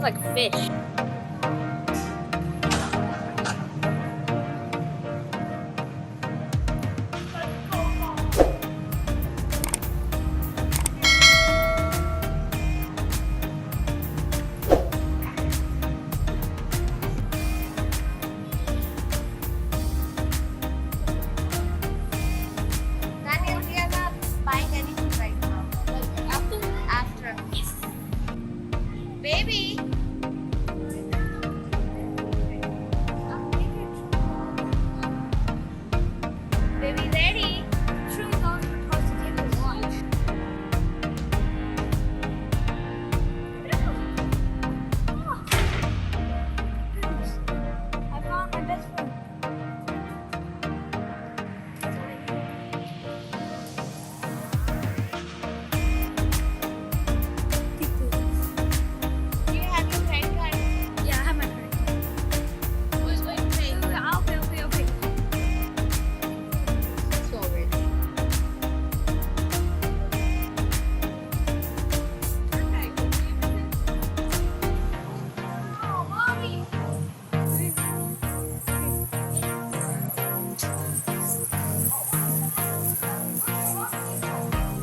smells like fish. Baby! Baby ready? Sure, we thought we were supposed to take a lunch. I found my best friend. Do you have your credit card? Yeah, I have my credit card. Who's going to pay? I'll pay. So rich. Oh, mommy!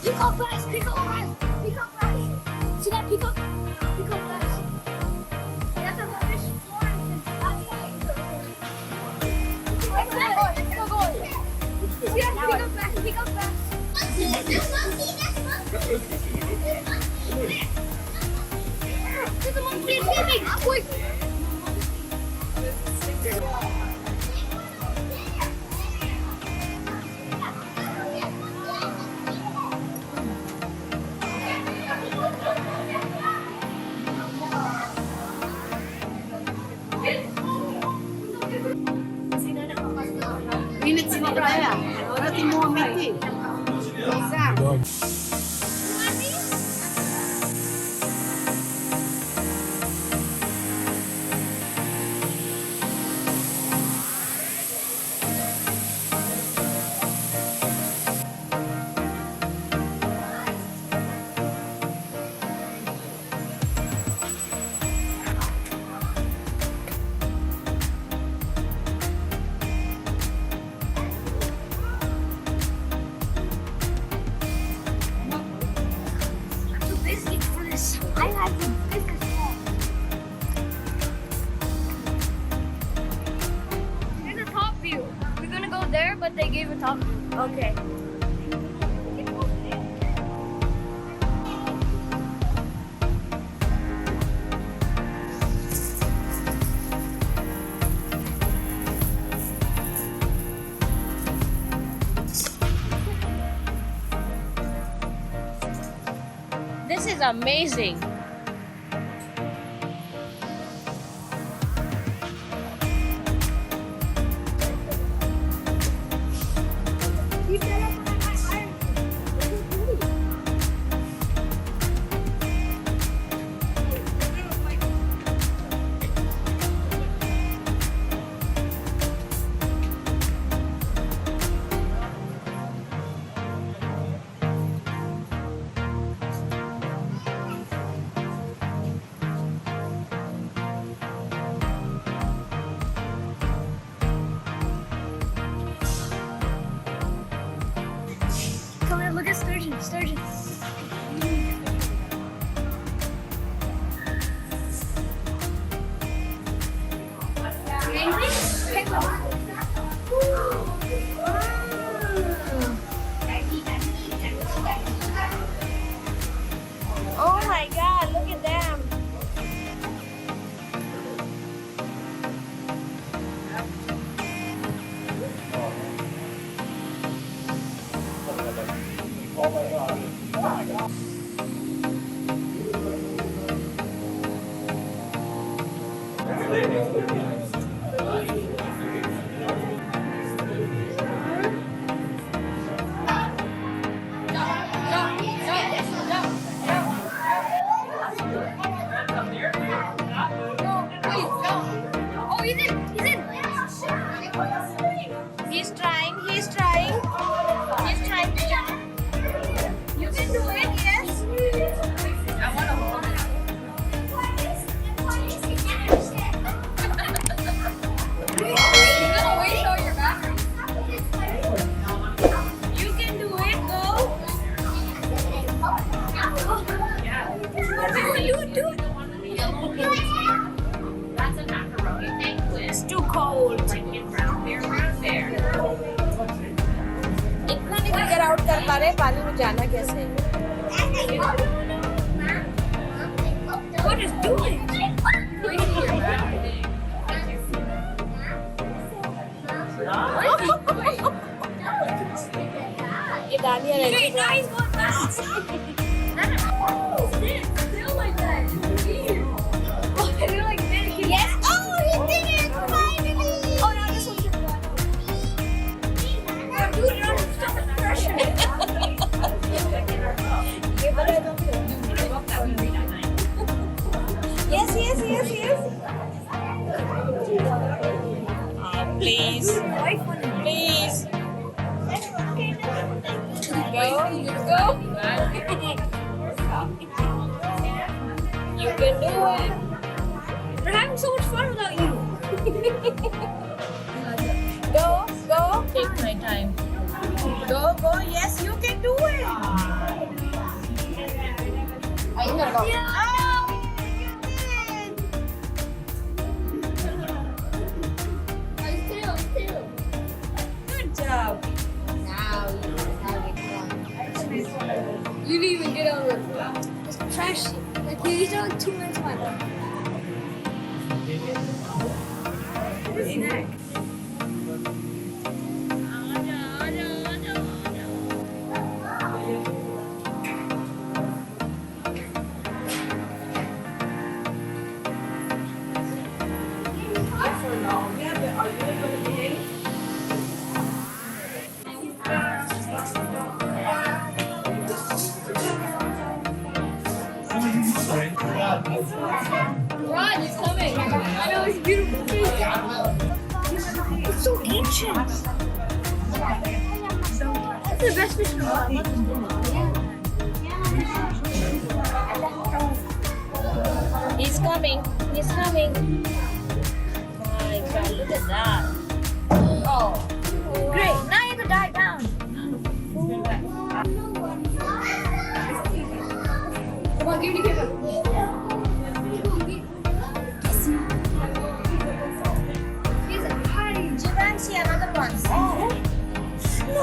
Peacock flash! Peacock flash! Peacock flash! See that peacock? Peacock flash! That's a fish flying. Let's go. See that peacock flash? Peacock flash! There's a monkey escaping! Quick! Init sini kaya. Wala ti mo amiti. Isa. I have the biggest one. There's a top view. We're gonna go there, but they gave a top view. Okay. This is amazing. Come here, look at sturgeon. Sturgeon. Oh my god, look at them. Oh, he's in. He's trying to jump. You can do it, yes. I want to hold it. cold. इतना नहीं figure out कर पा रहे पानी में जाना कैसे है। What is doing? ये डालियाँ रहती हैं। Now he's going fast. Still like that. Oh, they're like dedicated. Yes. Oh, he did it finally. Oh, now this one's gonna go. Dude, you're under so much pressure. Yes, yes, yes, yes. Please, please. Go, go. You can do it. We're having so much fun without you. Go, go. Take my time. Go, go. Yes, you can do it. Ayun na go. Yeah. Still. Good job. Now you have it done. You didn't even get on with this trash. Like you done 2 minutes left. Snack. Rod is coming. I know it's beautiful. It's so ancient. That's the best fish in the world. He's coming. He's coming. My God, look at that. Oh, Great. Now you have to dive down. Come on, give me the camera. He's a party. Givenchy, another one. No.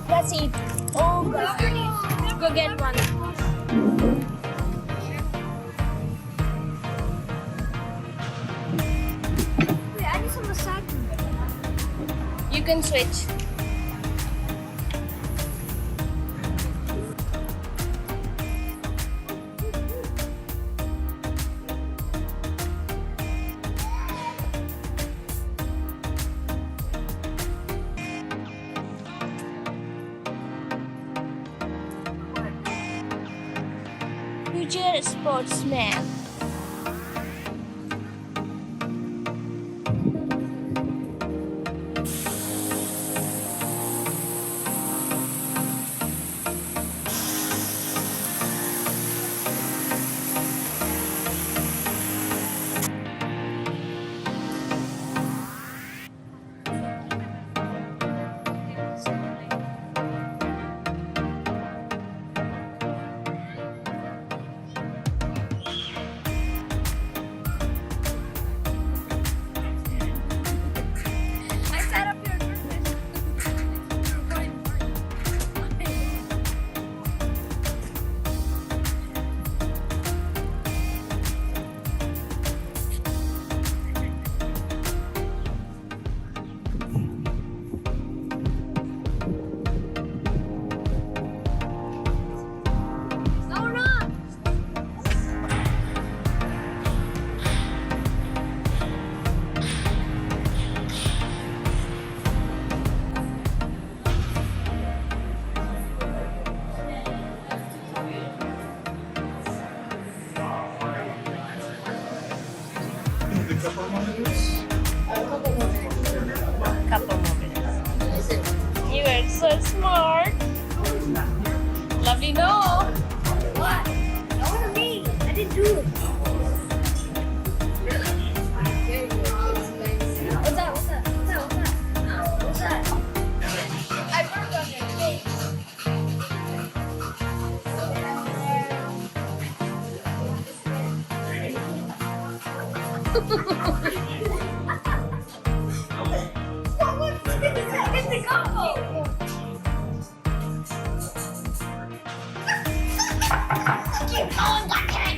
Let's eat. Oh, God. Go get one. Wait, I need some massage. You can switch. Future sportsman. smart. Lovely, no. What? That wasn't me. I didn't do it. What's that? What's that? What's that? What's that? What's that? I worked on it. What was this? It's a combo. Keep going, bucket.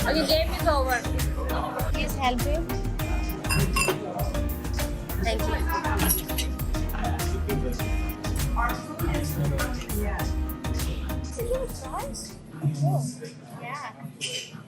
Okay, game is over. Please help him. Thank you. Is it human size? Oh, yeah.